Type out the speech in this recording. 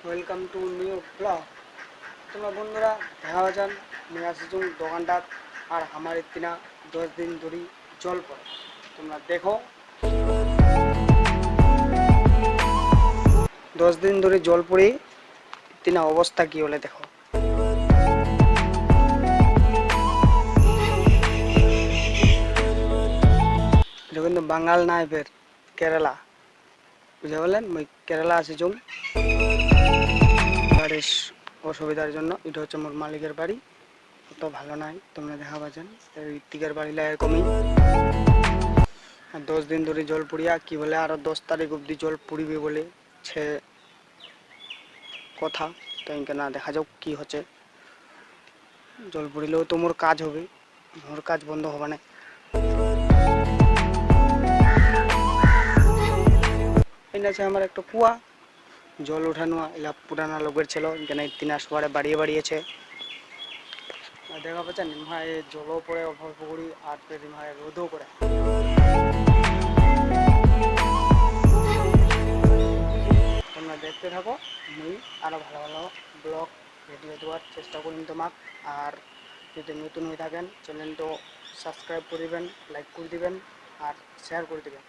Welcome to new blog. তোমরা বন্ধুরা দেখা যান নিয়ে আসছি দোকানটা আর আমার ইতিনা 10 দিন ধরে জল পড়ে। তোমরা দেখো 10 দিন ধরে জল পড়ে ইতিনা অবস্থা কি হলে দেখো। এটা কিন্তু বাঙাল না, এবার কেরালা, বুঝে বললেন। মই কেরালা আছি বাড়ির অসুবিধার জন্য। এটা হচ্ছে মোর মালিকের বাড়ি, অত ভালো নাই, তোমরা দেখা পাচ্ছেন। ঋত্বিকের বাড়ি এরকমই। আর 10 দিন ধরে জল পড়িয়া কি বলে আরো 10 তারিখ অব্দি জল পড়িবে বলে সে কথা। তাই না, দেখা যাক কি হচ্ছে। জল পড়িলেও তো মোর কাজ হবে, মোর কাজ বন্ধ হবে না। এই আছে আমার একটা কুয়া, জল উঠানো এলা পুরানা লোকের ছিল, এখানে 3 আসবারে বাড়িয়ে বাড়িয়েছে। দেখা পাচ্ছেন নিমহায় জলও পড়ে অল্প অল্প করি, আর ফের নিমহায় রোদও করে। তোমরা দেখতে থাকো, মুই আরো ভালো ভালো ব্লগ ভিডিও দেওয়ার চেষ্টা করিম তোমাক। আর যদি নতুন হয়ে থাকেন চ্যানেলটা সাবস্ক্রাইব করে দিবেন, লাইক করে দিবেন আর শেয়ার করে দিবেন।